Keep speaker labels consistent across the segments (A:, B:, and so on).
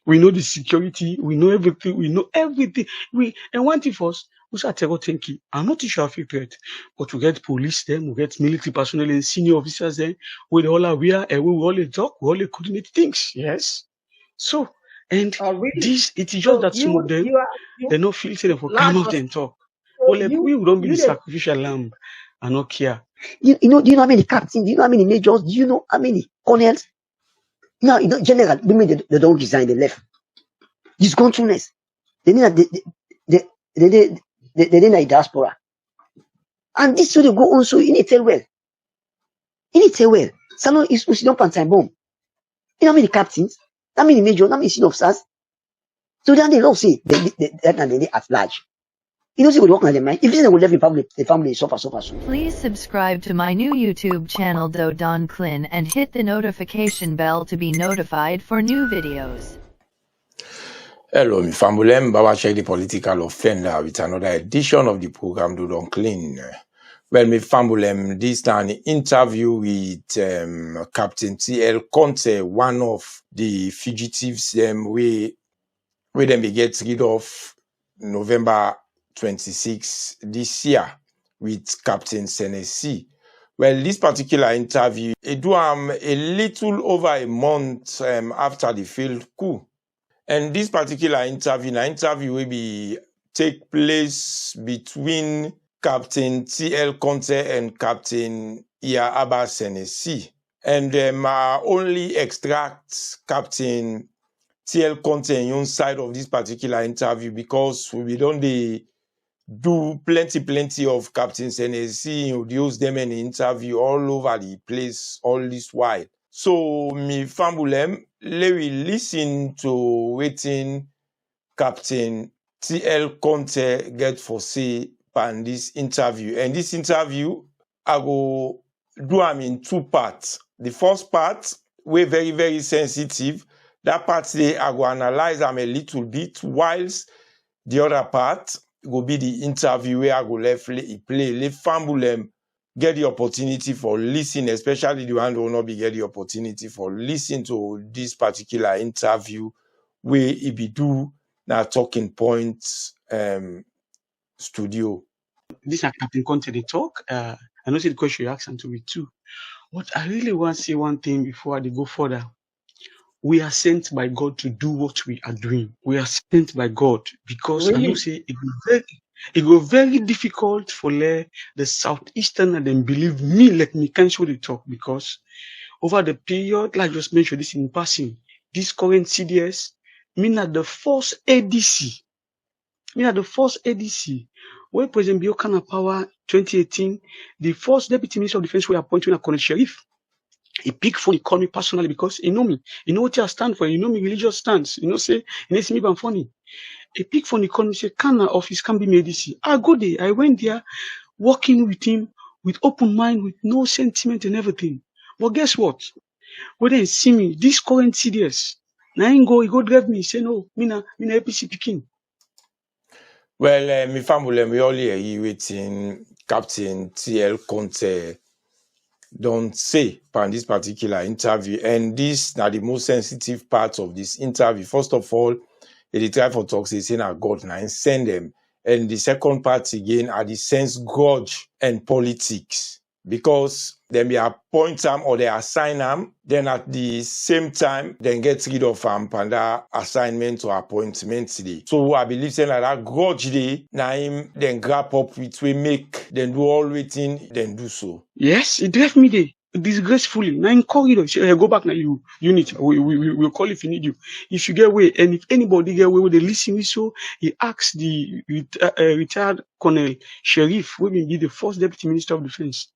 A: We know the security. We know everything. We know everything. And one thing first, we start thinking, I'm not too sure of it threat, but we get police then, we get military personnel and senior officers then, we all are we are, and we all talk, we all coordinate things. Yes. So, and
B: Really?
A: this, it is just
B: So
A: that some of them, they're not filtering for come out and talk. Well, like, we don't be the sacrificial lamb and not care.
C: Do you know how many captains? Do you know how many majors? Do you know how many colonels? No, you know, general, women, they don't resign, they left. Discontentness. They didn't a diaspora. And this will go on, so you need to tell well. You need to tell well. Salon is not part-time bomb. You know how many captains? How many majors? How many senior officers? So then they don't say they at large. You know, see what work on their mind. If they will let the family suffer.
D: Please subscribe to my new YouTube channel Don CLIN and hit the notification bell to be notified for new videos.
E: Hello, mi famulem, Baba check the political offender with another edition of the program Don CLIN. Well, mi famulem, this time an interview with Captain TL Conteh, one of the fugitives we them be get rid of November 26 this year with Captain Senesi. Well, this particular interview, it do a little over a month after the failed coup. And this particular interview will be take place between Captain TL Conteh and Captain Abba Senesi. And only extract Captain TL Conteh on side of this particular interview because we don't do plenty of Captain Senesi, use them in interview all over the place all this while. So mi famulem, let we listen to waiting Captain TL Conteh get for say pan this interview. And this interview, I go do them in two parts. The first part, we're very sensitive. That part there, I go analyze them a little bit, whilst the other part go be the interview where I go play let famulem get the opportunity for listening, especially the one who will not be get the opportunity for listening to this particular interview where it be do now talking points studio.
A: This is Captain Conteh, they talk. I know see the question you asked to me too. But I really want to say one thing before I go further. We are sent by God to do what we are doing. We are sent by God because really? I know say it go very difficult for the Southeastern and then believe me, let me cancel the talk because over the period, like I just mentioned this in passing, this current CDS, mean at the first ADC, where President Biokana Power 2018, the first Deputy Minister of Defense were appointed a Colonel Sheriff. He picked phone, he called me personally because he know me. He know what I stand for. He know me religious stance. You know, say, he knows me, but funny. He picked phone, he called me, say, can office can be medicine. I go there. I went there, working with him with open mind, with no sentiment and everything. But guess what? When they see me, this current CDS, now he go drive me. Say, no, me na APC picking.
E: Well, mi family, we all here waiting Captain TL Conteh don't say on this particular interview, and this now the most sensitive part of this interview. First of all, they try for talk saying God now and send them, and the second part again are the sense grudge and politics because then they appoint them or they assign them, then at the same time then get rid of them and that assignment or appointment today. So I believe saying that grudge day now him then grab up with we make then do all waiting then do so.
A: Yes, it left me there disgracefully. Now in corridor, say, go back now. You need. We'll call if you need you. If you get away, and if anybody get away with the listen, so he asked the retired Colonel Sheriff, who will be the first Deputy Minister of Defense.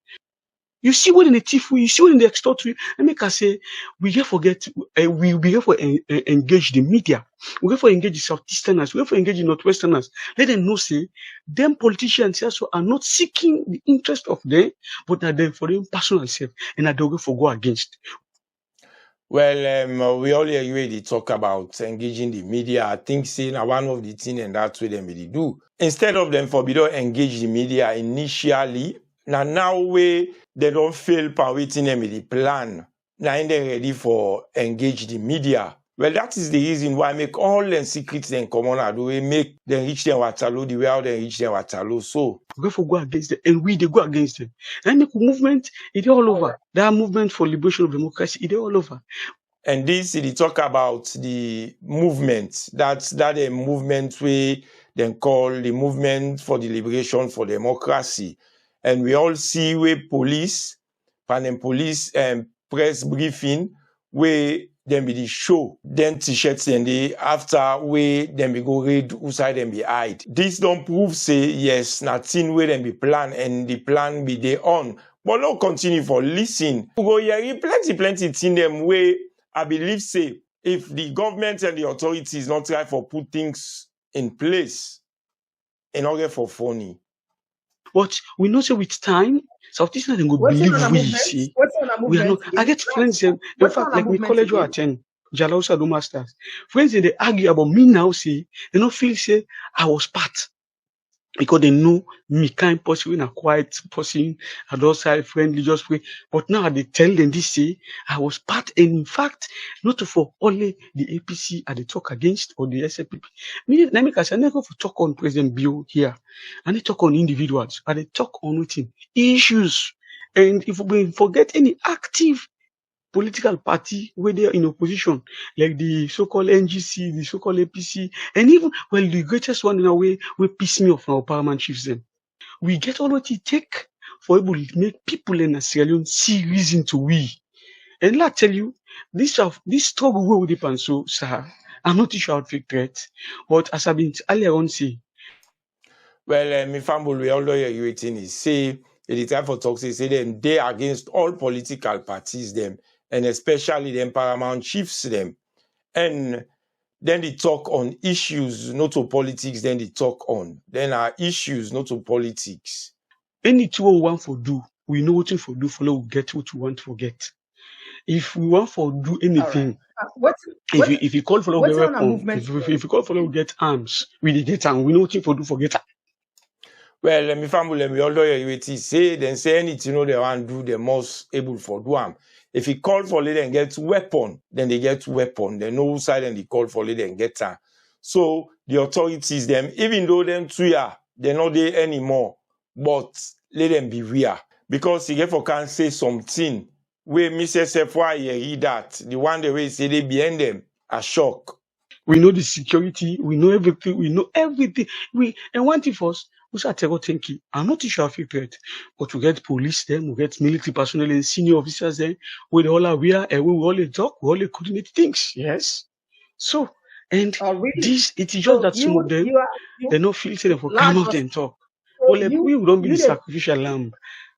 A: You see what in the thief, you see what in the extortion, and make us say, we here forget, we be here for engage the media, we here for engage the Southeasterners, we here for engage the Northwesterners. Let them know, say, them politicians also are not seeking the interest of them, but are there for their personal self, and are they for go against.
E: Well, we already talk about engaging the media. I think saying one of the things, and that's what they really do. Instead of them for don't engage the media initially, now way they don't fail by waiting them with the plan. Now they ready for engage the media. Well, that is the reason why I make all them secrets then come on, the way make them reach them Waterloo, the way how they reach them Waterloo. So
A: We go against them, and they go against them. And make a movement, it's all over. That movement for liberation of democracy, it's all over.
E: and this they talk about the movement. That's a movement we then call the movement for the liberation for democracy. And we all see where police press briefing where then be the show, then t-shirts and they after where then we go read who side them be hide. This don't prove say yes, nothing where them be plan and the plan be they on. But no continue for listen. We go hear plenty in them way I believe say if the government and the authorities not try for put things in place in order for funny.
A: But we know say with time, South Eastern can go believe we see. We are not. I get friends in fact like me college where I attend Jalausa do masters. Friends they argue about me now say they don't feel say I was part. Because they know me kind person, when a quiet person, a docile, friendly, just pray. But now they tell them this say I was part, and in fact, not for only the APC I they talk against or the SLPP. Me, I never talk on President Bio here, and they talk on individuals, and they talk on within issues. And if we forget any active political party where they are in opposition, like the so-called NGC, the so-called APC, and even, well, the greatest one in a way, we piss me off our paramount chiefs then. We get all what it take for able to make people in Sierra Leone see reason to we. And let I tell you, this struggle will depend so, sir. I'm not sure how fake threat, but as I've been earlier on say.
E: Well, my family, we all lawyer you waiting is say, the time for talk say them they against all political parties them, and especially them paramount chiefs them. And then they talk on issues, not to politics, then they talk on. Then are issues, not to politics.
A: Anything we want for do, we know what for do, follow we get what we want to forget. If we want for do anything, if you call for we get weapon, if you call for we get arms, we get arms, we know what for do forget.
E: Well, my family, we all lawyer you say, then say anything they want to do, the most able for do them. If he call for it and get weapon, then they get weapon. They know side and they call for it and get her. So the authorities, them, even though them two are, they're not there anymore, but let them beware. Because he for can say something where Mr. Sefwa read that, the one the way say they behind them, a shock.
A: We know the security, we know everything, and one thing first, we start thinking, I'm not sure of it, but we get police them, we get military personnel and senior officers there, we all are aware, and we all talk, we all coordinate things, yes. So, and this, it is just that some of them, they not feel say for come up and talk. Well, we don't be the sacrificial lamb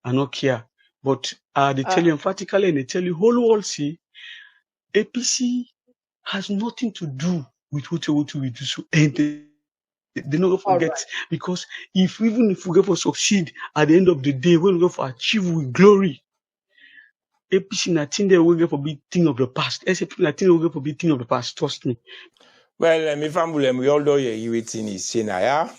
A: and not care. But they tell you emphatically and they tell you whole world see, APC has nothing to do with what we do so, and they not forget because even if we go for succeed at the end of the day, when we go for achieve with glory, APC nothing they will go for big thing of the past. SAP nothing they will go for big thing of the past. Trust me.
E: Well, my family, we all know you waiting is saying, yeah.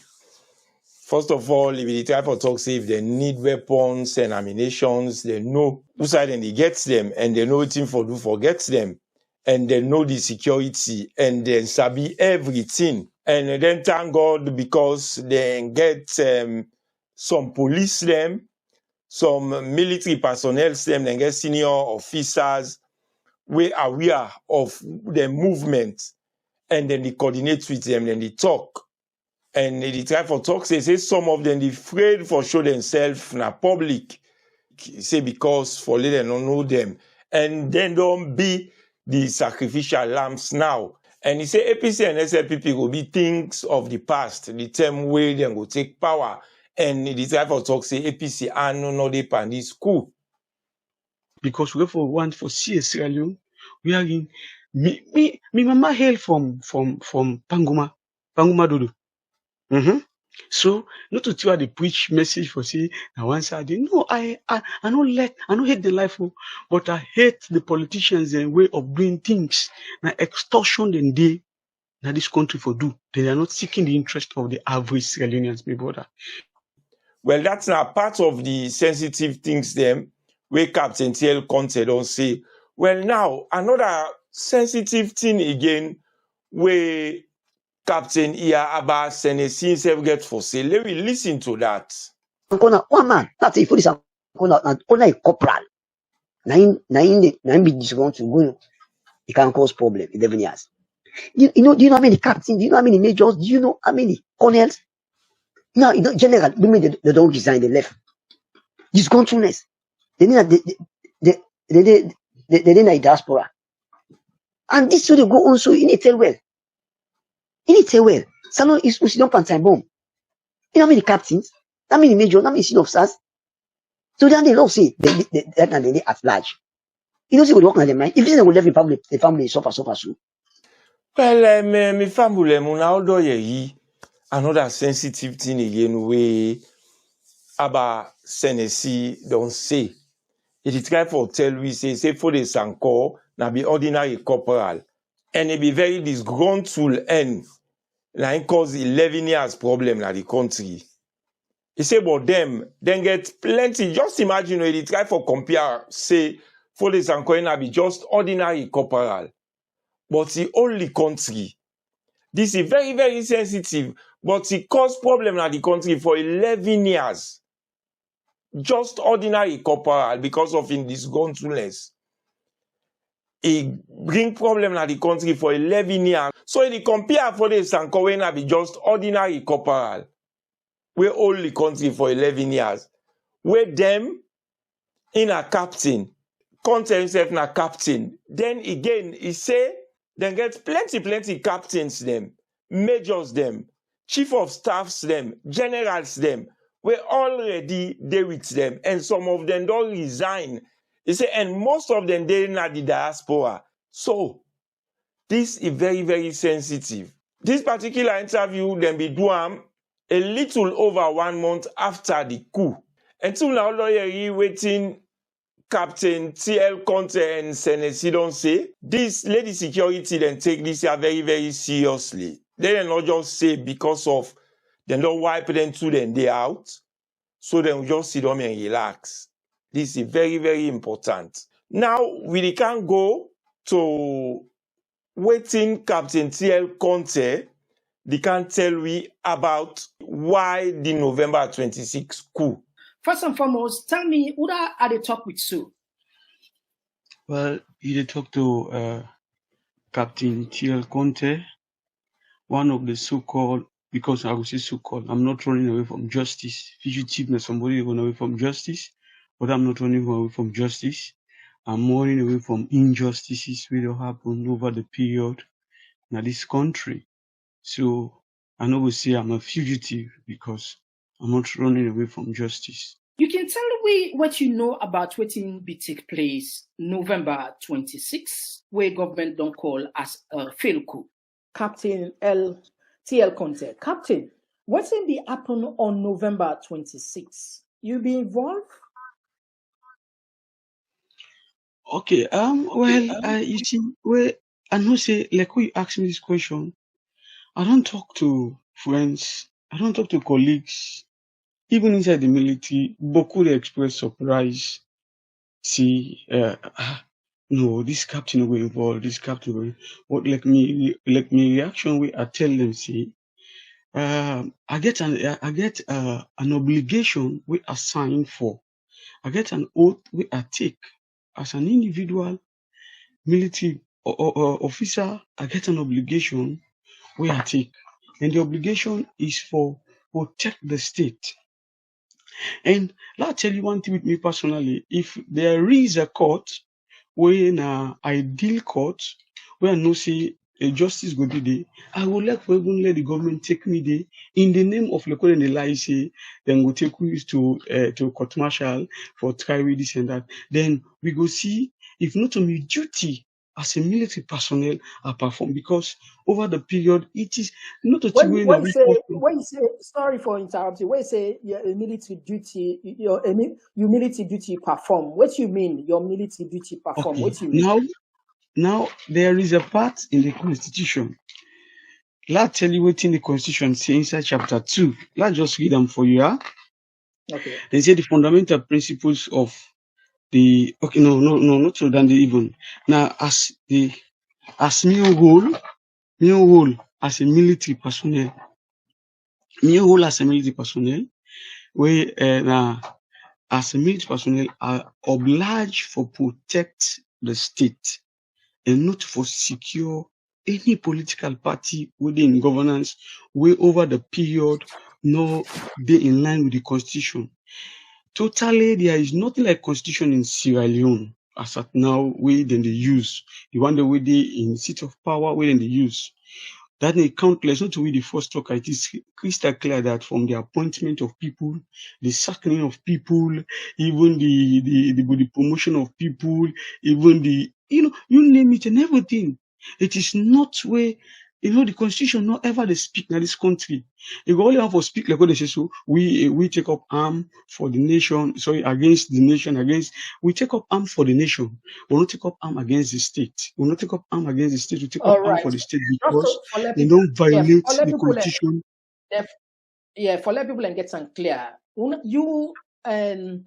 E: First of all, if they try for talk, say if they need weapons and ammunitions, they know who side and they get them, and they know what thing for do forgets them. And they know the security, and then sabi everything. And then thank God because they get some police them, some military personnel them, they get senior officers we are aware of the movement, and then they coordinate with them, then they talk. And they try for talk, say some of them they afraid for show themselves in a public. Say because for let them don't know them. And then don't be the sacrificial lambs now. And he say APC and SLPP will be things of the past, the time way they go take power. And the type of talk say APC and no they pan this coup.
A: Because we for one for Sierra Leone, we are in me mama hail from Pangoma Dodo. So not to tell the preach message for say now one side. No, I don't hate the life, but I hate the politicians and way of doing things. Now extortion and they now this country for do. They are not seeking the interest of the average Sierra Leoneans, my brother.
E: Well, that's not part of the sensitive things them where Captain TL Conteh don't say. Well, now another sensitive thing again where Captain Iya Abba Senesi himself get for sale. Let me listen to that.
C: One man, that's if this a corporal. Nine be this going to go. It can cause problem in 11 years. Do you know how many captains? Do you know how many majors? Do you know how many colonels? Now, general, women they don't resign, they left. Discontentness. They need a diaspora. And this will go on so in it tell well. In it tell well. Salon is don't pan bomb. You know how many captains? How many majors? How many senior officers? So then they don't say they at large. You know, see what work on them, right? If they will leave the family suffer so.
E: Well, my family, although ye another sensitive thing again way Abba Senesi don't say. It try for tell we say for the Sanko na be ordinary corporal and it be very disgruntled and like cause 11 years problem na the country. He say but them then get plenty. Just imagine when they try for compare say for the Sanko na be just ordinary corporal. But the only country. This is very, very sensitive, but it caused problem in the country for 11 years. Just ordinary corporal because of in disgruntledness. It bring problem in the country for 11 years. So if you compare for the Sanko be just ordinary corporal. We only country for 11 years. With them in a captain. Conteh himself na captain. Then again, he say, then get plenty captains them, majors them, chief of staffs them, generals them. We already there with them, and some of them don't resign. He say, and most of them they not the diaspora. So this is very, very sensitive. This particular interview then be done a little over 1 month after the coup. Until now, lawyer waiting. Captain TL Conteh and Senesi don't say this lady security then take this here very, very seriously. They don't not just say because of they don't wipe them to them they out. So then we just sit down and relax. This is very, very important. Now we can go to waiting Captain TL Conteh. They can tell we about why the November 26 coup.
B: First and foremost, tell me, who are they talk with Sue?
A: Well, you talk to Captain TL Conteh, one of the so-called, because I will say so-called, I'm not running away from justice. Fugitiveness, somebody run away from justice, but I'm not running away from justice. I'm running away from injustices which have happened over the period in this country. So I know we say I'm a fugitive because I'm not running away from justice.
B: You can tell me what you know about what be take place November 26, where government don't call as a failed coup. Captain TL Conteh. Captain, what's in be happen on November 26? You be involved?
A: Okay, you see, where I know say like when you ask me this question, I don't talk to friends, I don't talk to colleagues, even inside the military. Boku they express surprise. See, no, this captain will involved, this captain will. What like me reaction where I tell them see, I get an obligation we are signed for. I get an oath we I take as an individual military officer. I get an obligation we I take, and the obligation is for protect the state. And I'll tell you one thing with me personally. If there is a court where an ideal court where I know say a justice go there, I would like for even let the government take me there in the name of the and the lie say then go take we to court martial for try with this and that. Then we go see if not only duty as a military personnel are performed, because over the period it is not a
B: When you say sorry for interrupting, when you say your military duty, your military duty perform, what you mean your military duty perform?
A: Okay.
B: What you mean?
A: Now there is a part in the Constitution. Let's tell you what in the Constitution say inside chapter 2. Let's just read them for you. Huh?
B: Okay.
A: They say the fundamental principles of the not so than the even. Now as the as me role as a military personnel, where as a military personnel are obliged for protect the state and not for secure any political party within governance way over the period nor they in line with the constitution. Totally, there is nothing like constitution in Sierra Leone as at now where then they use the one the way they in seat of power where then they use. That may countless, not to be the first talker. It is crystal clear that from the appointment of people, the sackling of people, even the promotion of people, even you name it and everything. It is not where, the constitution not ever they speak in this country. If we only have to speak like what they say, so we take up arm for the nation, against the nation, we take up arm for the nation. We not take up arm against the state. We not take up arm against the state. We take up
B: All
A: arm
B: right.
A: for the state
B: Just
A: because
B: for let
A: they
B: people,
A: don't violate
B: for let
A: the
B: people,
A: constitution.
B: for let people and get some clear. You and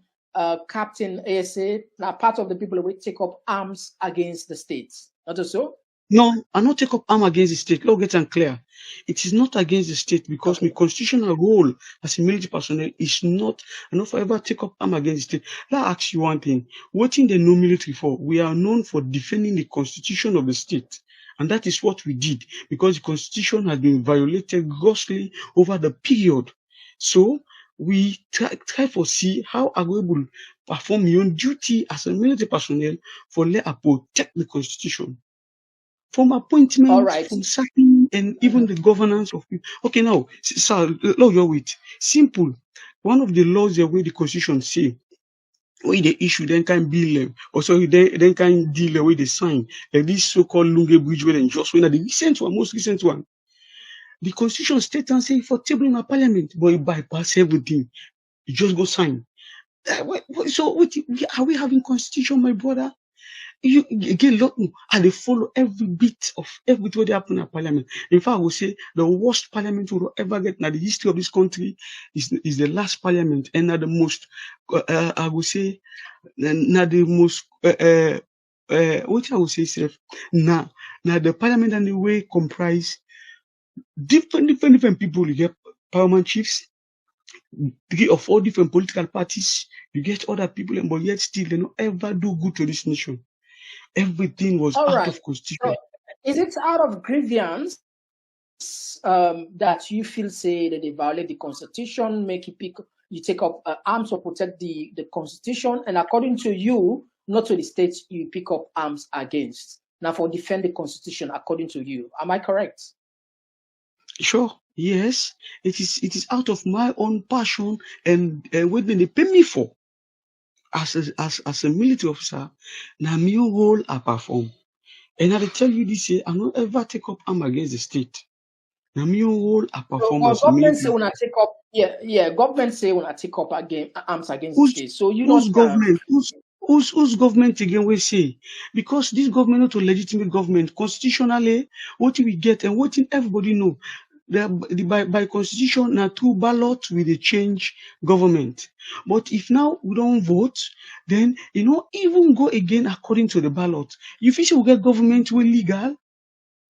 B: Captain ASA are part of the people who take up arms against the states. Not so?
A: No, I not take up arm against the state. Let's get them clear. It is not against the state because my constitutional role as a military personnel is not, I not forever take up arm against the state. Let me ask you one thing. What in the no military for? We are known for defending the constitution of the state. And that is what we did because the constitution has been violated grossly over the period. So we try to see how I will perform your own duty as a military personnel for let protect the constitution. From appointment, from sacking, and even the governance of people. Okay, now, sir, law your wait. Simple. One of the laws the way the constitution say, when they issue, then can bill, or sorry, then can deal with the sign. Like this so-called Lunge Bridge, where they just went the recent one, most recent one. The constitution states and say for tabling a parliament, but it bypass everything. You just go sign. So, are we having constitution, my brother? You again look and they follow every bit of everything that happen at parliament. In fact, I would say the worst parliament we will ever get in the history of this country is the last parliament and not the most I would say not the most what I would say self now the parliament and the way comprise different people. You get parliament chiefs, of all different political parties, you get other people, but yet still they don't ever do good to this nation. Everything was out of constitution.
B: So, is it out of grievance that you feel say that they violate the constitution, make you take up arms to protect the constitution, and according to you, not to the states you pick up arms against? Now for defend the constitution, according to you, am I correct?
A: Sure. Yes, it is out of my own passion and what they pay me for. As a military officer, now my role I perform. And I will tell you this year, I don't ever take up arm against the state. Now my role I perform as a
B: government
A: military.
B: say when I take up, government say when I take up arms against the state. So you
A: whose
B: don't
A: government? Whose government again we say? Because this government not a legitimate government. Constitutionally, what we get and what everybody know. By constitution, now through ballot we they change government. But if now we don't vote, then even go again according to the ballot. You feel we get government we legal.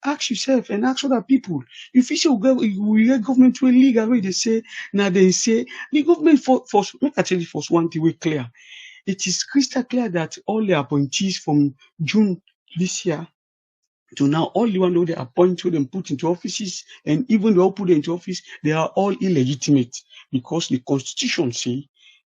A: Ask yourself and ask other people. If you say we get government we legal, where they say now they say the government for make I tell you first one thing we clear. It is crystal clear that all the appointees from June this year to now, all the ones they appoint to them put into offices, and even they all put into office, they are all illegitimate because the constitution say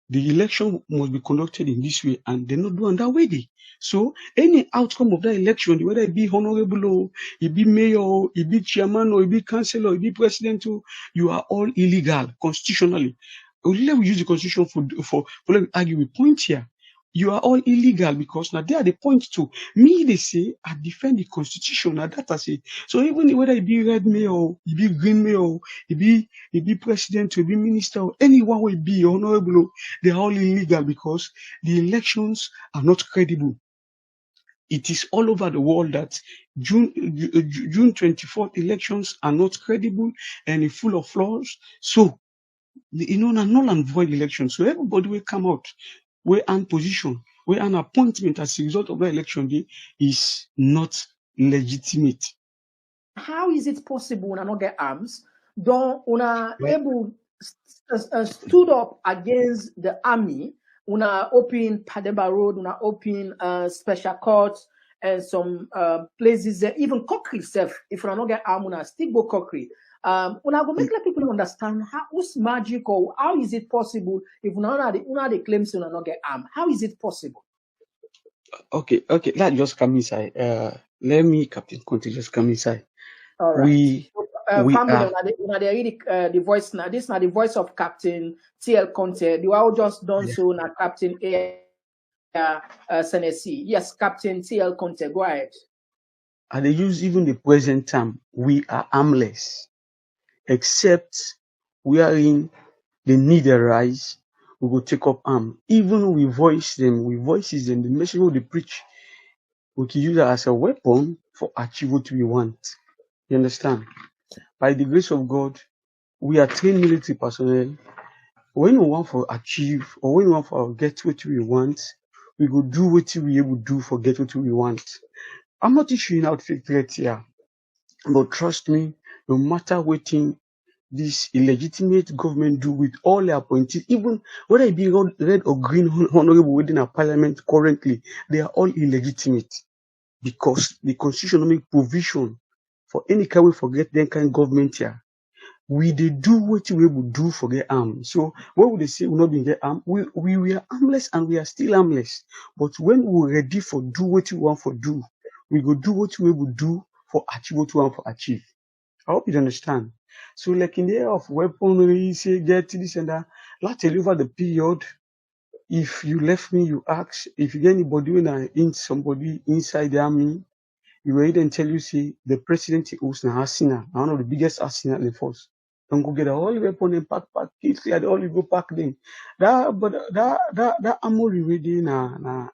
A: the election must be conducted in this way, and they're not doing that way. So any outcome of that election, whether it be honorable or it be mayor, or it be chairman, or it be councillor, or it be president, you are all illegal constitutionally. Let me use the constitution for let me argue with point here. You are all illegal because now they are the point to me. They say I defend the constitution. Now that I say. So even whether it be red mayor, it be green mayor, it be president, it be minister, or anyone will be honorable, they are all illegal because the elections are not credible. It is all over the world that June 24th elections are not credible and full of flaws. So null and void elections. So everybody will come out where an position, where an appointment as a result of the election day is not legitimate.
B: How is it possible una not get arms? Don't una
A: Well,
B: able stood up against the army? Una open Pademba Road, una open special courts and some places there, even Kokri self. If una not get arm, una still go Kokri. Una go make let people understand how what's magic or how is it possible if una the claims una not get arm. How is it possible?
A: okay, let's just come inside. Let me, Captain Conteh, just come inside.
B: All right.
A: We
B: Family,
A: are
B: una they read the voice now. This now the voice of Captain TL Conteh. The all just done so now Captain Senesi. Yes, Captain TL Conteh. Go ahead.
A: and they use even the present term. We are armless, except wherein the need arise, we will take up arm. Even we voices them, the message we preach, we can use it as a weapon for achieve what we want. You understand? By the grace of God, we are trained military personnel. When we want to achieve or when we want to get what we want, we go do what we able do for get what we want. I'm not issuing out fake threats here, but trust me, no matter what thing this illegitimate government do with all their appointees, even whether it be red or green honorable within our parliament currently, they are all illegitimate because the constitution don't make provision for any kind we forget that kind of government here. We they do what we will do for get arm. So when would they say we not being get arm? We are armless and we are still armless. But when we're ready for do what we want for do, we go do what we will do for achieve what we want for achieve. I hope you understand. So like in the area of weaponry, say get this and that, let's tell you over the period. If you left me, you ask, if you get anybody when I in somebody inside the army, you will then tell you, say, the president was an arsenal, one of the biggest arsenal in the force. Don't go get all the weapon and pack, kill, clear all you go pack them. That armory ready na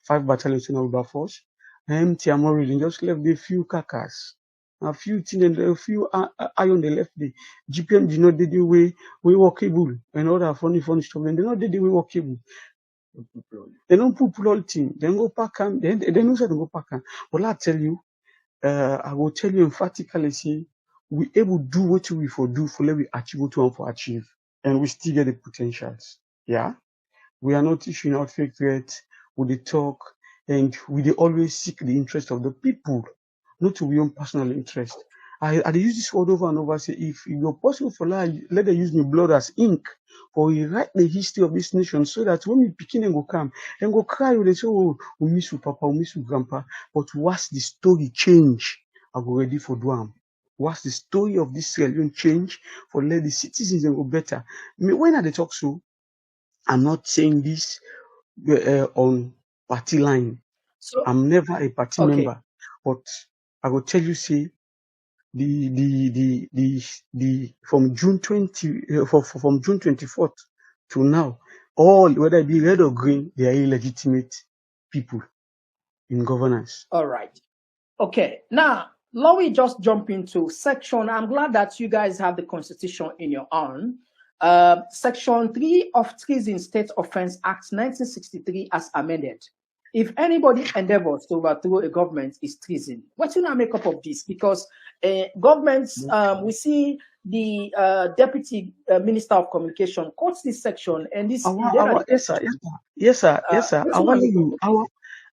A: 5 battalions in our force. Empty armory, they just left the few carcass. A few things and a few iron they left the GPM did not did the way we workable and all that funny stuff. And they not did the way workable. They don't put all thing. Then go pack them. They know how to go pack them. But I tell you, I will tell you emphatically, say, we able to do what we for do for let we achieve what we want for achieve. And we still get the potentials. Yeah? We are not issuing out fake threats, we dey talk, and we dey always seek the interest of the people, not to your own personal interest. I dey use this word over and over, say, if you're possible for life, let them use my blood as ink, for we write the history of this nation, so that when we begin and go come, and go cry, they say, oh, we miss you, Papa, we miss you, Grandpa. But once the story change, I go ready for do am. Once the story of this rebellion change, for let the citizens and go better. When I dey talk so, I'm not saying this on party line.
B: So
A: I'm never a party
B: okay.
A: member, but I will tell you, say, the from June 24th to now, all whether it be red or green, they are illegitimate people in governance.
B: All right. Okay. Now, let me just jump into section. I'm glad that you guys have the Constitution in your own. Section 3 of Treason State Offense Act 1963 as amended. If anybody endeavors to overthrow a government is treason. What do you make up of this? Because governments, we see the Deputy Minister of Communication quotes this section and this.
A: Yes, sir. I want you.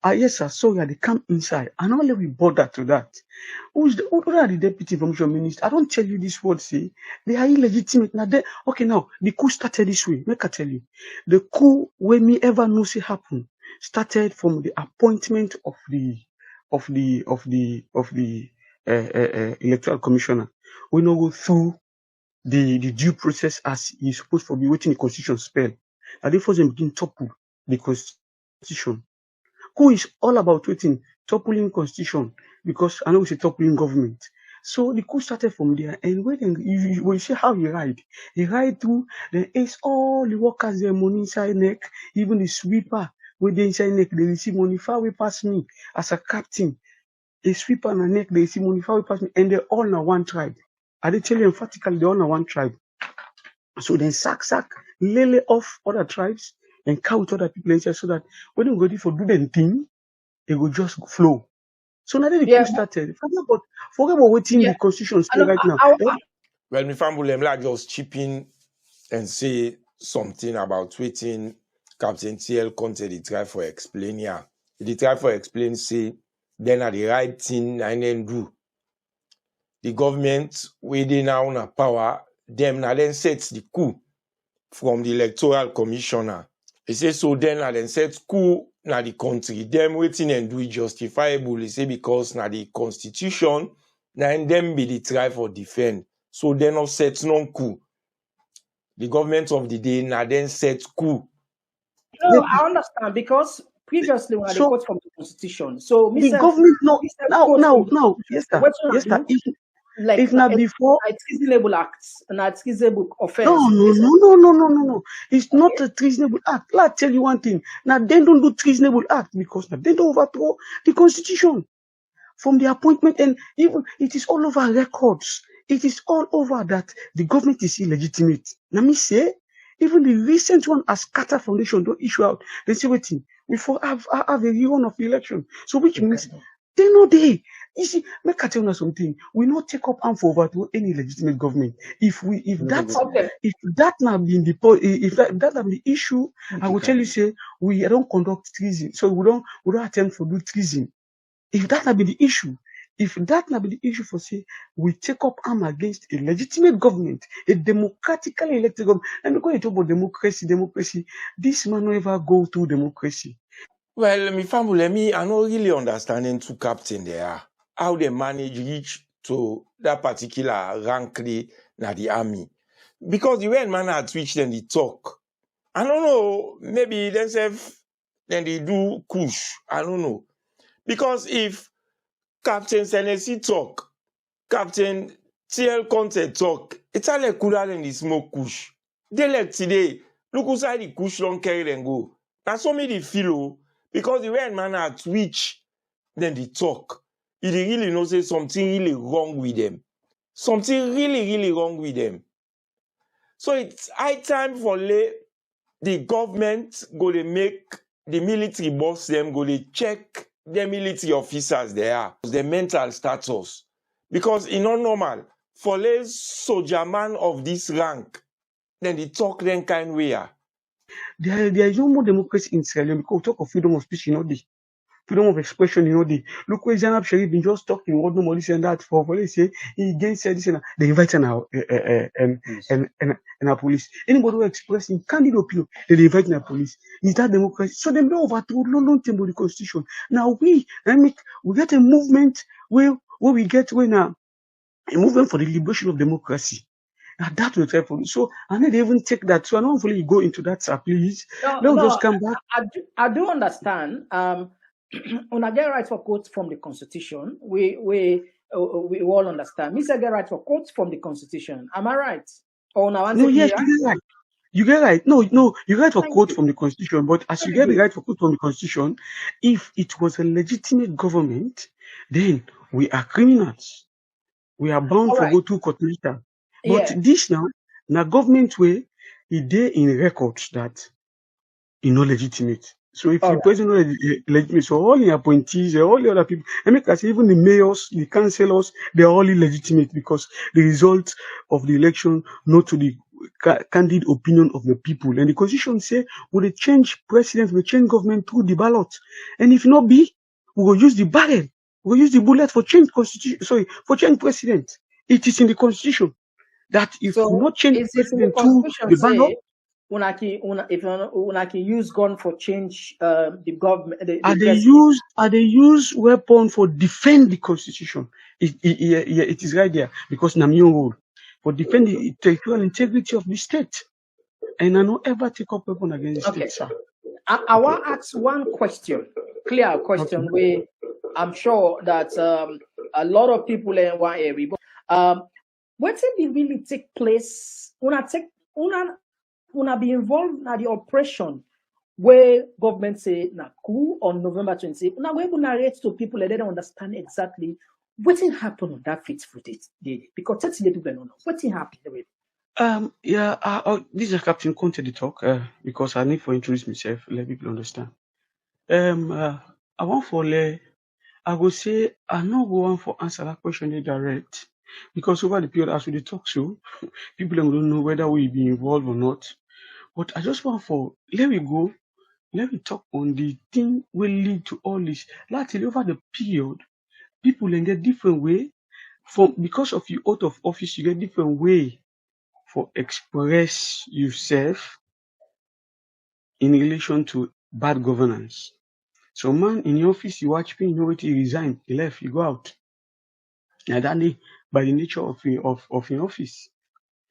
A: Yes, sir. Sorry, they come inside. And only we bother to that. Who are the deputy information minister? I don't tell you this word, say. They are illegitimate. Now, okay, now, the coup started this way. Make I tell you. The coup, when me ever know see happen, started from the appointment of the electoral commissioner. We now go through the due process as he's supposed to be waiting the constitution spell. And therefore, they begin topple the constitution. Who is all about waiting, toppling constitution, because I know it's a toppling government. So the coup started from there, and when you see how he ride through, then ace all the workers their money inside neck, even the sweeper with the inside neck, they receive money far way past me as a captain. A sweeper on the neck, they receive money far way past me, and they're all now one tribe. I did tell you emphatically, they're all now one tribe. So then sack, lay off other tribes and count other people inside so that when you go there for do the thing, it will just flow. So now the
B: Yeah,
A: coup started. Forget about waiting
B: yeah.
A: the constitution say
B: And
A: right now.
E: Well, me Fambulem like just chip in and say something about waiting Captain TL Conteh they try for explain here. They try for explain say then are the right thing and then do. The government waiting now on power, them now then sets the coup from the electoral commissioner. He say so then and then set coup na the country. Them waiting and do it justifiable. He say because na the constitution na and them be the try for defend. So then of set non coup. The government of the day na then set coup.
B: No, I understand because previously when they
A: So
B: quote from the constitution, so
A: the
B: Mr.
A: government no
B: quote from the
A: now
B: constitution.
A: yes
B: So
A: sir
B: what you
A: yes sir
B: do, like
A: if not before
B: treasonable acts and treasonable
A: no
B: offense.
A: it's not a treasonable act. Let tell you one thing. Now they don't do treasonable act because now they don't overthrow the constitution from the appointment, and even it is all over records. It is all over that the government is illegitimate. Let me say, even the recent one as Carter Foundation don't issue out. They say waiting, we have a rerun of the election. So which means they know they. You see, make I tell you something. We not take up arm for overthrow any legitimate government. If that now been that have the issue, I will tell you say we don't conduct treason. So we don't attempt to do treason. If that not be the issue, for say we take up arm against a legitimate government, a democratically elected government, and because you talk about democracy, this man will ever go through democracy.
E: Well, me family, I don't really understanding two captain there. How they manage reach to that particular rank na the army. Because the way man at which then they talk. I don't know, maybe themselves then they do push. I don't know. Because if Captain Senesi talk, Captain TL Conteh talk, it's all like cooler than the smoke kush. They like today, look outside the kush don't carry them go. That's so many feel because the way man at which then they talk, you really know say something really wrong with them. Something really, really wrong with them. So it's high time for the government go to make the military boss them go to check the military officers there, the mental status. Because it's not normal for a soldier man of this rank, then they talk then kind way.
A: There is no more democracy in Sierra Leone because we talk of freedom of speech, freedom of expression, Look where Zainab Sharif been just talking what nobody said that for police say he again said this and they invite and our police. Anybody who expressing candid opinion, they invite our police. Is that democracy? So they don't overthrow long term the constitution. Now we get a movement where we get a movement for the liberation of democracy. Now that will try for you. So I need to even take that. So I don't hopefully go into that, sir, please. Let's just come back.
B: I do understand. When I get right for quotes from the constitution, we all understand. Mr. get right for quotes from the constitution. Am I right? Or now
A: No, yes, you get right. You get right. No, you get right for quote from the constitution, but as you get the right for quote from the constitution, if it was a legitimate government, then we are criminals. We are bound
B: All
A: for
B: right.
A: go to court later. But this now government way, it there in records that not legitimate. So if the president is legitimate, so all the appointees, all the other people, and make us say even the mayors, the councillors, they are all illegitimate because the result of the election not to the candid opinion of the people. And the constitution say we change president, we change government through the ballot. And if not be, we will use the barrel, we will use the bullet for change constitution. For change president. It is in the constitution that if we not change president through the ballot.
B: Una can use gun for change the government.
A: Are they use weapon for defend the constitution? It is right there because Namion rule for defend the territorial integrity of the state, and I don't ever take up weapon against the state, sir.
B: I want to ask one question, clear question, where I'm sure that a lot of people in one area. What did really take place? Una be involved in the operation where government say na coup on November 20. Now we will narrate to people and they don't understand exactly what happened on that fateful day because that's the people don't know what happened.
A: This is Captain Conteh the talk because I need to introduce myself, let people understand. I want for I will say I'm not going for answer that question in direct. Because over the period as we dey talk so, people don't know whether we be involved or not. But I just want for let me talk on the thing will lead to all this. Lately over the period, people can get different way because of your oath of office, you get different way for express yourself in relation to bad governance. So man in the office, you watch me, you know what he resign, he left, he go out. And that day, by the nature of in office.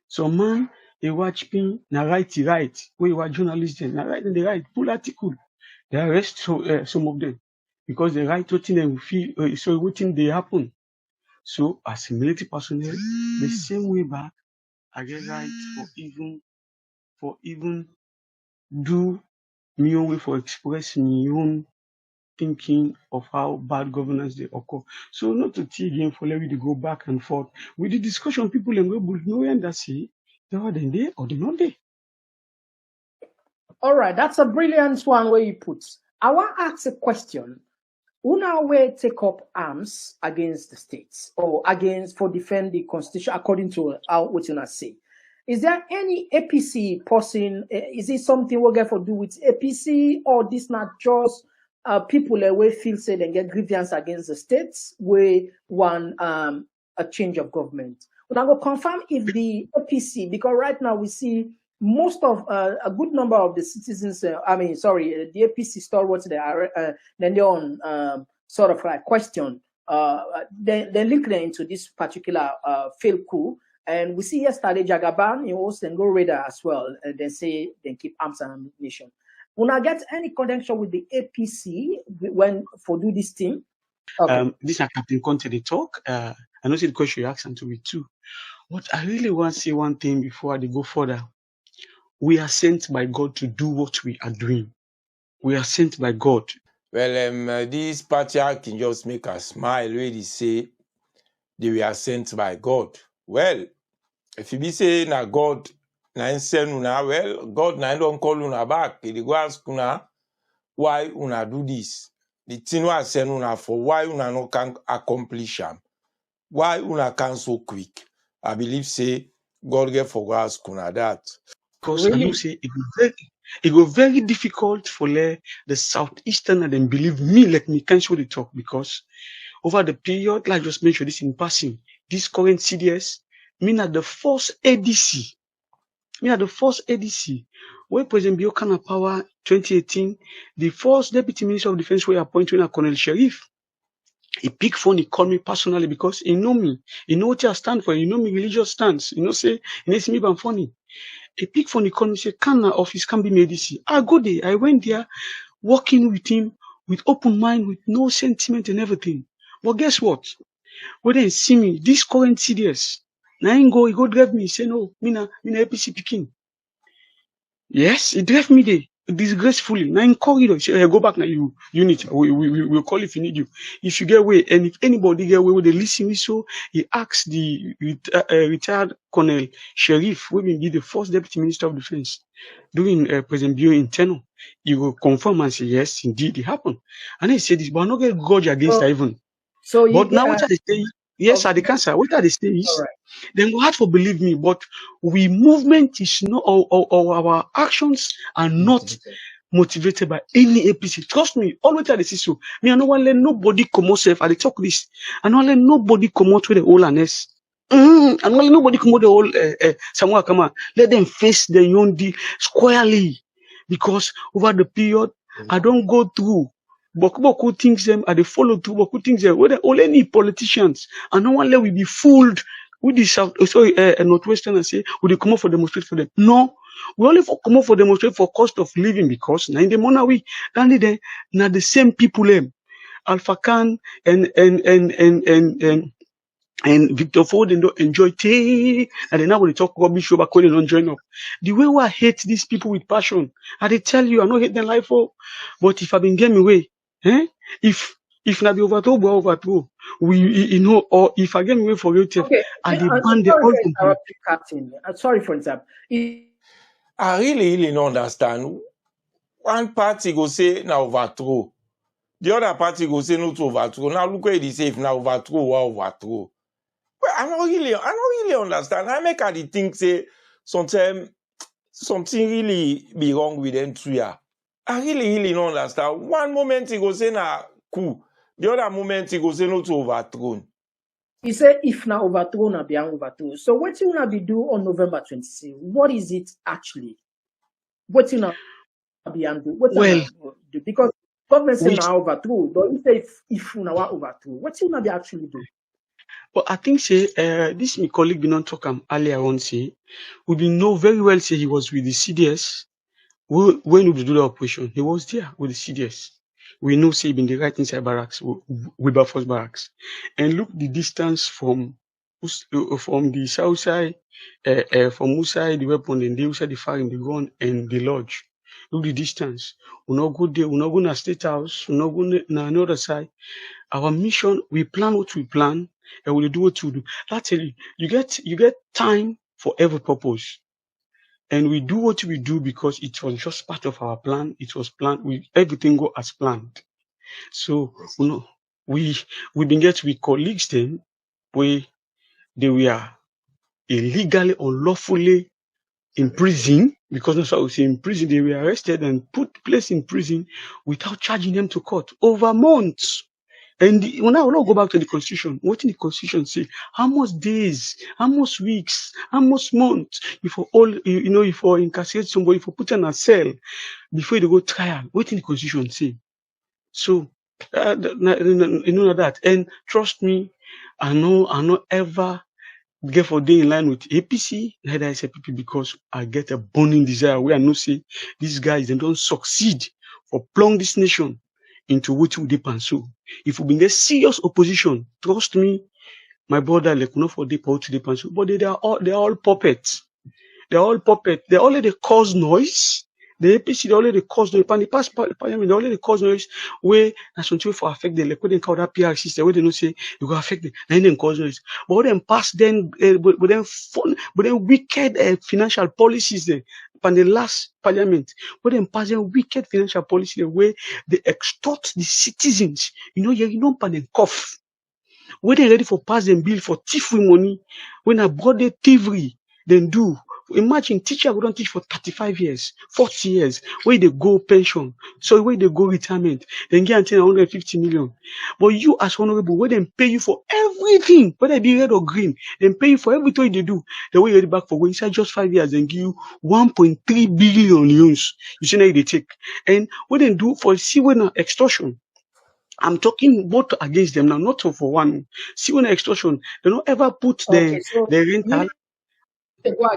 A: So man, he watch me, na right, when you are journalist, na right, they write, full article. They arrest some of them because they write what them feel, so what they happen. So as a military personnel, the same way back, I get right for even do me own way for express my own thinking of how bad governance they occur. So not to tea again for let me go back and forth. With the discussion, people and we know and that say they are there or they not there.
B: All right, that's a brilliant one where you put. I want to ask a question. Una will take up arms against the states or against for defend the constitution according to what you say. Is there any APC person? Is it something we're going to do with APC or this not just people that will feel say they get grievance against the states where want a change of government? But I will confirm if the APC, because right now we see most of a good number of the citizens, the APC stalwarts, they are then they're on sort of like question. They link them into this particular failed coup. And we see yesterday Jagaban, and go radar as well. And they say they keep arms and ammunition. When I get any connection with the APC when for do this thing? Okay.
A: This is Captain Conteh they talk. I know see the question you asked and to me too. But I really want to say one thing before I go further. We are sent by God to do what we are doing. We are sent by God.
E: Well, this patriarch can just make us smile when they say they were sent by God. Well, if you be saying that God na send una, well, God na don't call una back. He go ask una why una do this. The thing was send una for why una no can accomplish them. Why una can so quick. I believe say God get for ask una that.
A: Because really? I know say it go very difficult for the southeastern and then believe me, let me cancel the talk because over the period, like I just mentioned this in passing, this current CDS, me at the first ADC, where President Biokana Power 2018, the first Deputy Minister of Defense were appointed a Colonel Sheriff. He picked phone, he called me personally because he know me. He know what I stand for. He know me religious stance. You know, say, he knows me I'm funny. He picked phone, he called me, say, can office can be medicine. I go there. I went there, working with him with open mind, with no sentiment and everything. But guess what? When they see me, this current CDS, now he go drive me. He say, no, me na APC picking. Yes, he drive me there disgracefully. Now in corridor, say, go back now, you unit. We'll call if you need you. If you get away, and if anybody get away, they listen me. So he asked the retired Colonel Sheriff, who will be the first Deputy Minister of Defense during President Bio in tenure. He will confirm and say, yes, indeed, it happened. And he said this, but I not get grudge against her even.
B: So
A: but now what they say, yes, at the cancer, what they say is, then go hard for believe me, but we movement is not, or our actions are not motivated by any APC. Trust me, all what they say so. Me, I don't want to let nobody come out safe. I talk this. I don't let nobody come out with the whole honest. I don't let nobody come out the whole somewhere come out. Let them face their own deal squarely, because over the period, I don't go through. Boku things them and they follow through Boku things them. Whether all any politicians and no one let we be fooled with the Northwestern and say we come up for demonstrate for them. No, we only come up for demonstrate for cost of living because now in the money we now the same people them Alpha Khan and Victor Ford and don't enjoy tea, and then now when they talk rubbish over when they don't join up. The way I hate these people with passion, I they tell you I not hate their life but if I been getting away, if not be overthrow, we or if I get away for you, I demand the all
B: Captain. Sorry for example.
E: I really don't understand. One party go say now overthrow. The other party go say no to overthrow. Now look where it is safe now overthrow or overthrow. Well, I don't really understand. I make the think say sometimes something really be wrong with them too. Yeah. I really don't understand. One moment he go say na coup. The other moment he go say no to overthrown.
B: He said if now overthrown or be overthrown. So what you wanna be do on November 26? What is it actually? What you wanna be and do? What you
A: Well,
B: wanna do? Because government say
A: we,
B: now overthrow. Don't you say if you now overthrow? What you wanna be actually do?
A: but I think say this my colleague been on talk earlier on say we been know very well say he was with the CDS when we do the operation. He was there with the CDS. We know say he been the right inside barracks, Wilberforce barracks, and look the distance from the south side, from Usai the weapon, and the Usai the firing the gun and the lodge. Look the distance. We not go there. We not go na state house. We not go na another side. Our mission, we plan what we plan, and we do what we do. That's it. You get time for every purpose. And we do what we do because it was just part of our plan. It was planned. Everything go as planned. So we been get with colleagues then where they were illegally, unlawfully in prison, because that's what we say in prison. They were arrested and placed in prison without charging them to court over months. And when I will not go back to the Constitution, what did the Constitution say? How much days, how much weeks, how much months before if you incarcerate somebody, if you put in a cell before they go trial, what did the Constitution say? So, that. And trust me, I know ever get for day in line with APC, neither SLPP, because I get a burning desire where I know say these guys they don't succeed for plunging this nation into what we dip and so. If we been get serious opposition, trust me, my brother, like not for deep to dip and so, but they're all puppets. They're all puppets. They already cause noise. The APC they already cause noise. In the past parliament, they already cause noise where that's something for affect them. Like when they call that PR system, where they don't say you go affect them, then they cause noise. But when them pass then, but then wicked financial policies there. From the last parliament, when them pass them wicked financial policies there, where they extort the citizens. You don't pan them cough. When they ready for pass them bill for thief money, when I brought the thievery, then do. Imagine teacher who don't teach for 35 years, 40 years, where they go pension, so where they go retirement, then get until 150 million. But you as honorable, where they pay you for everything, whether it be red or green, then pay you for everything they do. The way you ready back for going inside just 5 years, then give you 1.3 billion loans. You see now they take. And what they do for when extortion. I'm talking both against them now, not for one. When extortion, they don't ever put the rental.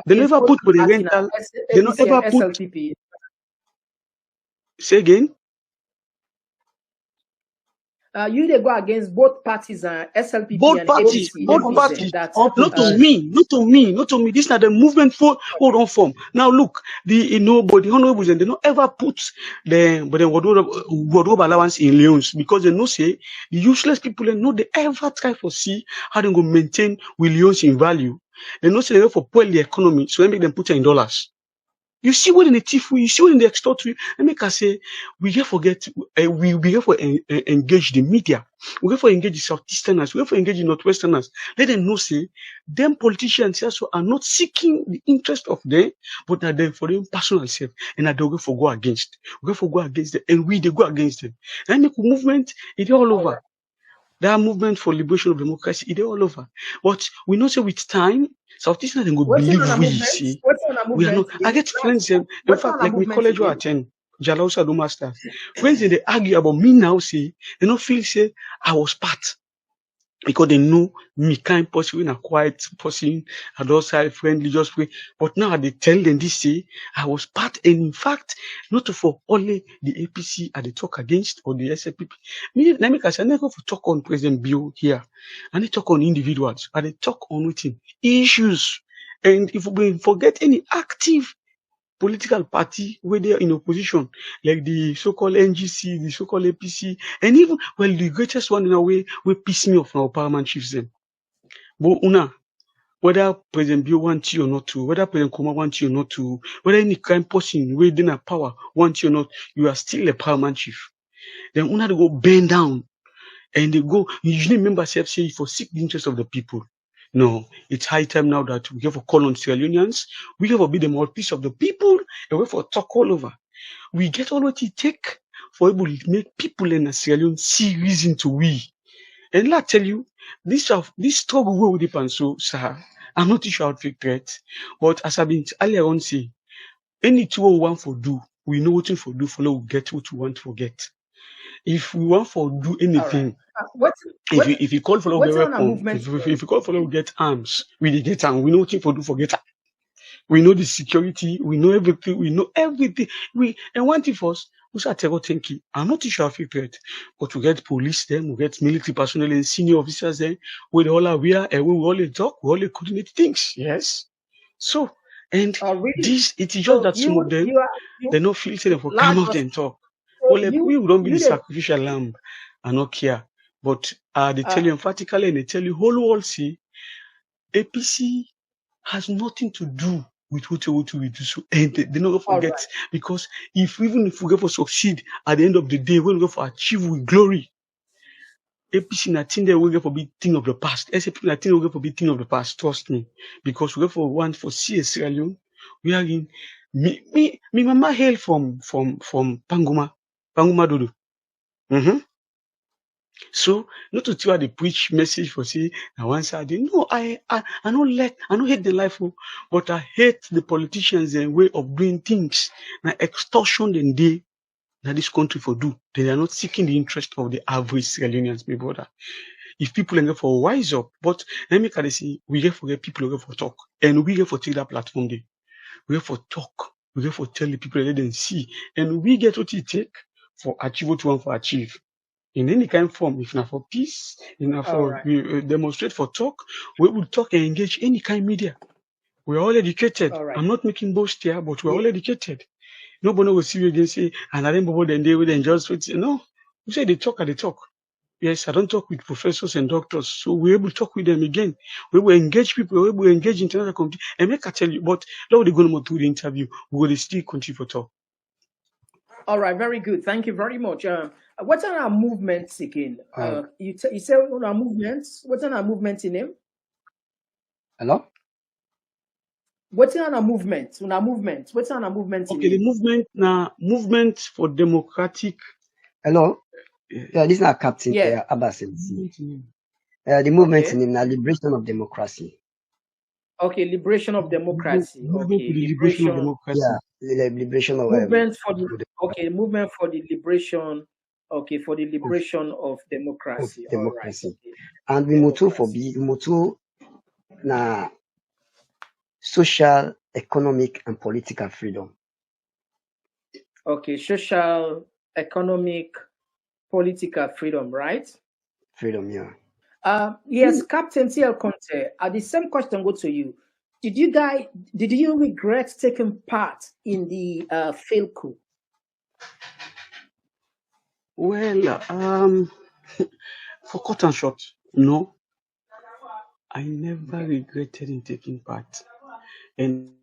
A: They never put the rental. They don't ever put.
B: SLPP.
A: Say again.
B: You they go against both parties, SLPP
A: both
B: and
A: parties,
B: APC.
A: both parties. Not to me. This not the movement for hold on form. Now look, but the honorables and they don't ever put the wardrobe allowance in loans because they know say the useless people they know they ever try for see how they go maintain with loans in value. They know say they go for spoil the economy, so they make them put it in dollars. You see what in the thief, you see what in the extort. And make us say, we here forget, we here for engage the media. We here for engage the Southeasterners. We here for engage the Northwesterners. Let them know, say, them politicians also are not seeking the interest of them, but are there for their personal self. And that they go for go against. We go for go against them. And they go against them. And make a movement, it's all over. That movement for liberation of democracy, it's all over. But we know, say, with time, Southeastern they go believe we see. We are not. I get friends. In fact, like my college who attend, Jalausa do masters. Friends they argue about me now. Say they don't feel say I was part because they know me kind person, in a quiet person, a docile, friendly, just way. But now they tell them this say I was part, and in fact, not for only the APC I they talk against or the SLPP. Me, let me say I never talk on President Bio here. I need talk on individuals. I they talk on within issues. And if we forget any active political party where they are in opposition, like the so-called NGC, the so-called APC, and even, the greatest one in a way, we piss me off our paramount chiefs them. But whether President Bio wants you or not to, whether President Kuma wants you or not to, whether any kind person within a power wants you or not, you are still a paramount chief. Then una they go bend down and they go. Usually members say for seek the interest of the people. No, it's high time now that we have to call on Sierra Leoneans. We have to be the mouthpiece of the people and we have to talk all over. We get all what it take for able to make people in Sierra Leone see reason to we. And I tell you, this struggle will depend. So, sir, I'm not sure how to threat, but as I've been earlier on say, any two we want for do, we know what for do for now we get what we want to get. If we want for do anything, if you call for get weapon, if you call for get arms, we get arms. We know what for do for get. We know the security. We know everything. We know everything. And one thing first, we start thinking. I'm not sure of threat, but we get police then, we get military personnel and senior officers then. We all are and we all talk, we all coordinate things. Yes. So and really? This it is just that some of them they not feel say they for come out and talk. Well, we don't be the sacrificial lamb and not care. But they tell you emphatically and they tell you whole world see APC has nothing to do with what we do. So and they not forget because even if we go for succeed at the end of the day, when we go for achieve with glory, APC nothing there will go for big thing of the past. SAP nothing will go for big thing of the past. Trust me, because we go for one for Sierra Leone. We are in me mama hail from Panguma Dodo. So not to tell the preach message for say now one side. No, I don't hate the life, but I hate the politicians and way of doing things. Now extortion and they that this country for do. They are not seeking the interest of the average Sierra Leoneans, my brother. If people are going for wise up, but let me kind of see, we get for get people are for talk, and we get for take that platform there. We get for talk, we get for tell the people let them see, and we get what it take for achieve what we want for achieve. In any kind of form, if not for peace, if not for demonstrate for talk, we will talk and engage any kind of media. We are all educated. I'm not making boast here, but we are all educated. Nobody will see you again say, and I remember then they will just wait. No, we say they talk and they talk. Yes, I don't talk with professors and doctors, so we're able to talk with them again. We will engage people, we will engage international community, and make I tell you, but now they're going to do the interview, we will still continue for talk.
B: All right, very good. Thank you very much. What are our movements again? You say our movements. What are our movements in them?
C: Hello?
B: What's our movement? What's our movement?
A: Okay, the movement now, movement for democratic.
C: Hello? Yeah, this is not Captain Abbas. The movement in the liberation of democracy.
B: Okay, liberation of democracy.
A: Liberation of democracy.
C: Yeah, liberation of
B: movement for the movement for the liberation. Okay, for the liberation of democracy.
C: Of democracy. Right. And we move to na social, economic, and political freedom.
B: Okay, social, economic, political freedom, right?
C: Freedom, yeah.
B: Yes, Captain CL Conteh, the same question go to you. Did you regret taking part in the failed coup?
A: Well, for cut and short, no. I never regretted in taking part. And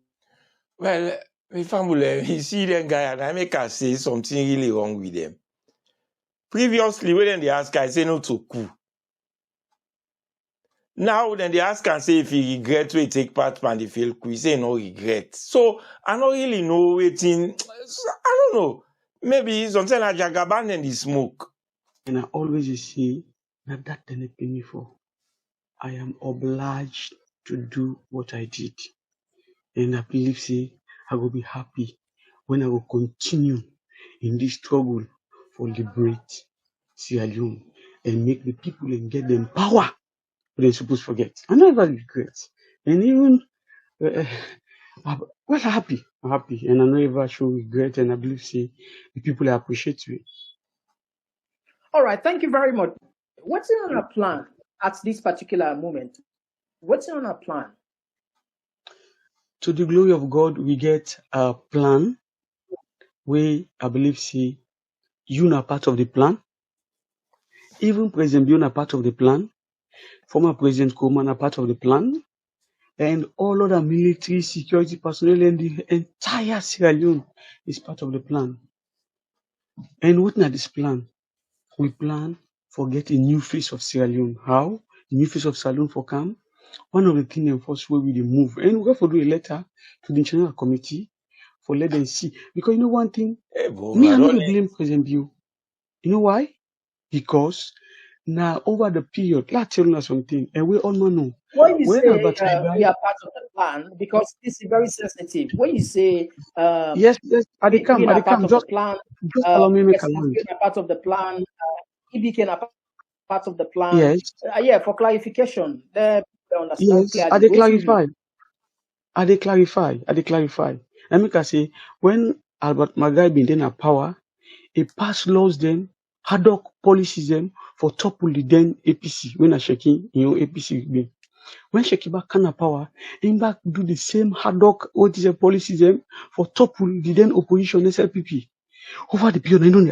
E: well, my family, you see them guy, and I make her say something really wrong with them. Previously, when they ask, I say no to coup. Now, then they ask and say if he regret to take part in the failed coup, he say no regret. So, I don't really know waiting. I don't know. Maybe something like Jagaban and the smoke.
A: And I always say that didn't pay me for. I am obliged to do what I did. And I believe, I will be happy when I will continue in this struggle for liberate Sierra Leone and make the people and get them power. But they're supposed to forget. I never regret. And even, well, I'm happy. And I never show regret. And I believe, the people appreciate me.
B: All right. Thank you very much. What's on our plan at this particular moment? What's on our plan?
A: To the glory of God, we get a plan where I believe, you are part of the plan. Even President Bion are part of the plan. Former President Koman are part of the plan. And all other military security personnel and the entire Sierra Leone is part of the plan. And what is this plan? we plan for get a new face of Sierra Leone. How? A new face of Sierra Leone for come. One of the things and first way we dey move. And we have to do a letter to the international committee for let them see. Because you know one thing, me, I know they blame President Bill. You know why? Because now over the period, let's tell you something, and we all know.
B: When you
A: When
B: say
A: about
B: we are part of the plan, because this is very sensitive. When you say
A: yes, I
B: we
A: come,
B: are part of
A: just
B: the plan,
A: allow me make a
B: yes,
A: land.
B: we are part of the plan, EBK are part of the plan.
A: Yes,
B: Yeah, for clarification, they understand
A: yes, I
B: clearly.
A: dey clarify. I dey clarify. And make I say, when Albert Magai been in power, he passed laws then, ad hoc policies them for topple the then APC, when I shaking, APC been. When Shekiba can power, him back do the same ad hoc what is a policies them for topple the then opposition SLPP. Over the period, I know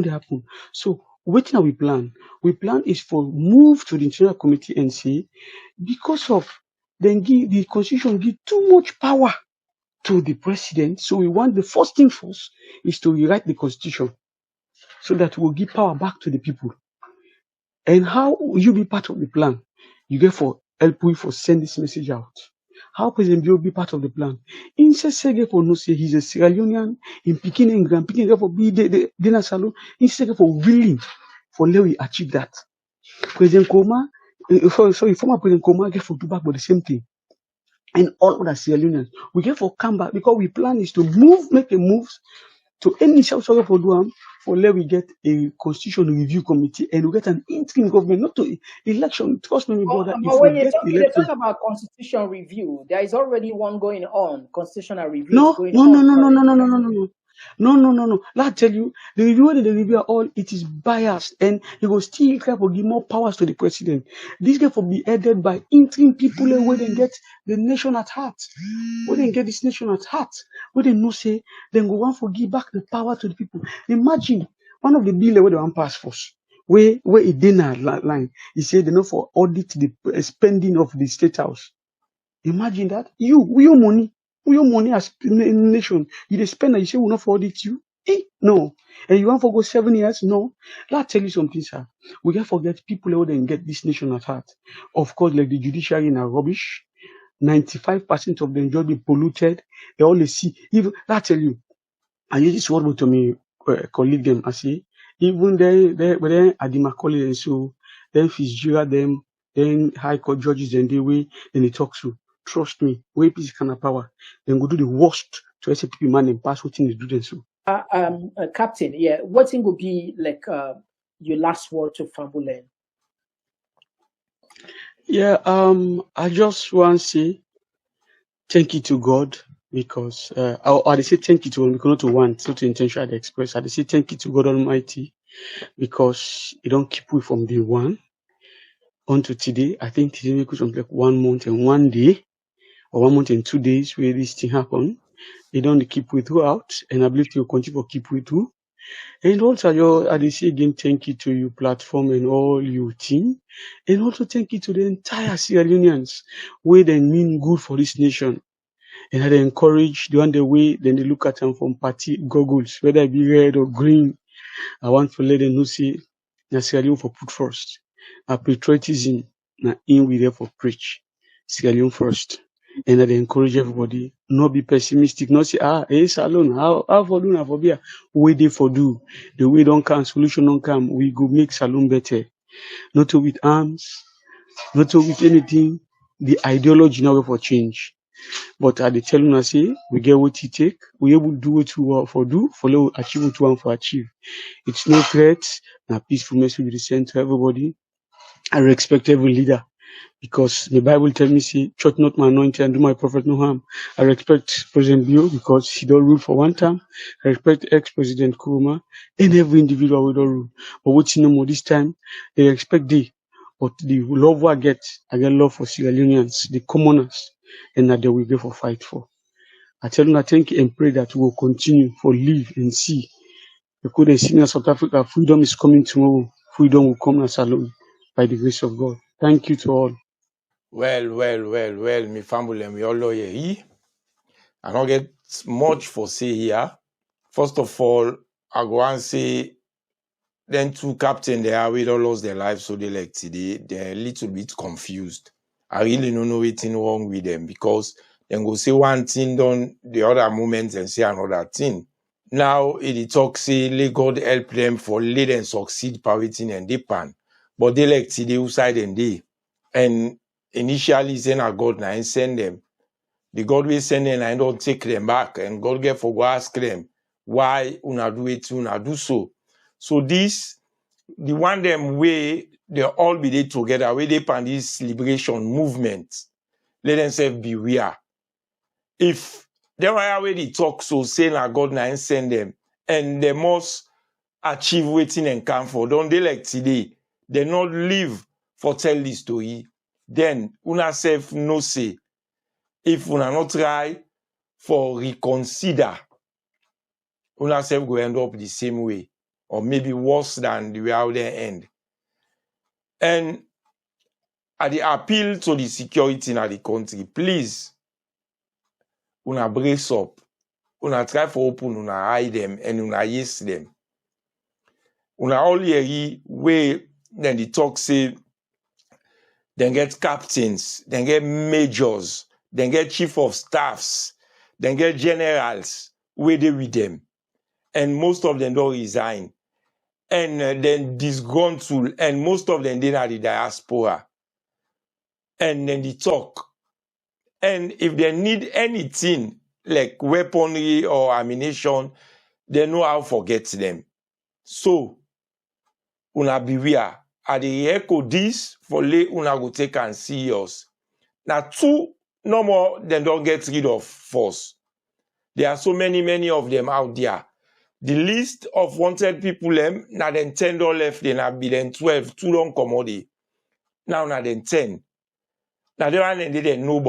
A: they happen. So what now we plan? We plan is for move to the internal committee and say, because of then give the constitution give too much power to the president. So we want the first thing first is to rewrite the constitution so that we'll give power back to the people. And how will you be part of the plan? You get for help we for send this message out. How President Bill be part of the plan? In Sege for no say he's a Sierra Leonean, in Peking and Grand Peking for be the dinner salon, in Sege for willing for let we achieve that. President Koma, former President Koma get for do back for the same thing. And all other Sierra Leoneans, we get for come back because we plan is to make a move to any South for Duam for let we get a constitution review committee and we get an interim government, not to election. Trust me, brother.
B: But when you talk about constitution review, there is already one going on. Constitutional review is going on.
A: No. Let I tell you, the review all it is biased and it will still try to give more powers to the president. This can be headed by interim people where they get the nation at heart. Where they get this nation at heart. Where they know say then go want to give back the power to the people. Imagine one of the bill where they want pass first. Where it dinner line, he said they know for audit the spending of the state house. Imagine that. Your money as nation, you spend and you say we'll not audit you. No. And you want to go 7 years? No. Let's tell you something, sir. We can't forget people who then get this nation at heart. Of course, like the judiciary are rubbish. 95% of them just be polluted. They only see. Even let's tell you, I use this word to me colleague them. I say, even when at the Macaulay and so then Fitzgerald them, then High Court judges and they talk to. Trust me, way peace kind of power. Then go do the worst to SAPP man and pass what things do them so.
B: Captain, yeah, what thing would be like your last word to Fambulen?
A: Yeah, I just want to say thank you to God because I say thank you to him because not to want, so to intentionally express. I say thank you to God Almighty because He don't keep we from day one until today. I think today we could like 1 month and 1 day or 1 month and 2 days where this thing happen. He don't keep we throughout, and I believe He will continue to keep we through. And also, I say again, thank you to your platform and all your team. And also thank you to the entire Sierra Leoneans, where they mean good for this nation. And I encourage the one the way, then they look at them from party goggles, whether it be red or green. I want to let them know, say, na Sierra Leone for put first. Our patriotism, na in we there for preach. Sierra Leone first. And I encourage everybody, not be pessimistic, not say, Salon, how for do, for be, way they for do. The way don't come, solution don't come, we go make Salon better. Not to with arms, not to with anything, the ideology now for change. But at the telling us, say, we get what it take, we able to do what we want for do, follow, achieve what we want for achieve. It's no threat, na peaceful message we send to everybody. I respect every leader. Because the Bible tells me, say, church not my anointing and do my prophet no harm. I respect President Bio because he don't rule for one time. I respect ex-President Kuruma and every individual who don't rule. But what's no more this time, they respect they. But the love I get love for Sierra Leoneans, the commoners, and that they will go for fight for. I tell them I thank you and pray that we will continue for live and see. Because they see in South Africa, freedom is coming tomorrow. Freedom will come as alone by the grace of God. Thank you to all.
E: Well, me family and we all lawyer here. I don't get much for say here. First of all, I go and say then two captain there we don't lost their lives, so they like today they're a little bit confused. I really don't know anything wrong with them because then go say one thing done the other moment and say another thing. Now it talk say let God help them for let them succeed parroting and they pan. But they like today who side and they. And initially send a God now and send them. The God will send them and don't take them back. And God get for go ask them why una do it, una do so. So this the one them way they all be there together, where they pan this liberation movement. Let themselves beware. If they are already talk so say na God na and send them and they must achieve waiting and come for. Don't they like today? They not live for tell this story. Then una self no say. If una not try for reconsider, una self go end up the same way. Or maybe worse than the way out there end. And at the appeal to the security in the country, please, una brace up. Una try for open, una hide them, and una yes them. Una all hear way then the talk say, then get captains, then get majors, then get chief of staffs, then get generals, where they with them. And most of them don't resign. And then disgruntled, and most of them they are the diaspora. And then they talk. And if they need anything like weaponry or ammunition, they know how to forget them. So, una beware. At the echo this for lay una go take and see us. Now two, no more than don't get rid of force. There are so many of them out there. The list of wanted people now then 10 left, then have been then 12, too long commodity. Now then 10. Now they one they didn't know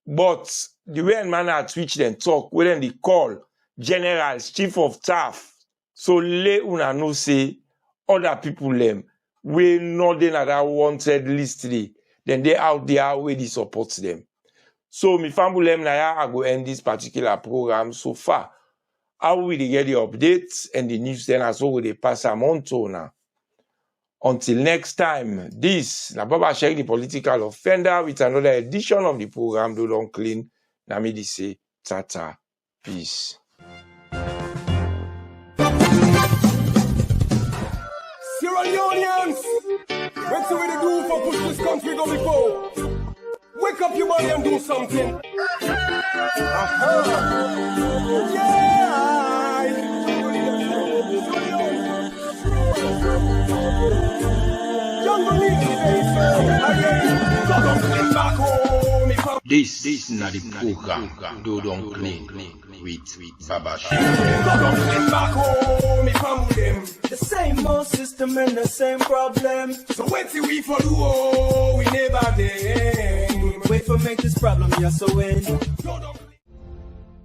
E: but the way man at which then talk, when they call generals, chief of staff, so let una know say other people we not then at that wanted list then they out there where they support them. So me family now I go end this particular program so far. How will they get the updates and the news then as well they pass them on to now. Until next time, this na Baba Sheikh the political offender with another edition of the program Do Don't Clean. Namidi say tata. Peace.
F: Sierra Leoneans, let's see what they do for push this country go before. Wake up your body and do something.
E: This is not the program Do Don't Clean with Baba Sheikh.
F: The same old system and the same problem. So wait till we follow, we never did. Wait for make this problem, yes, so when.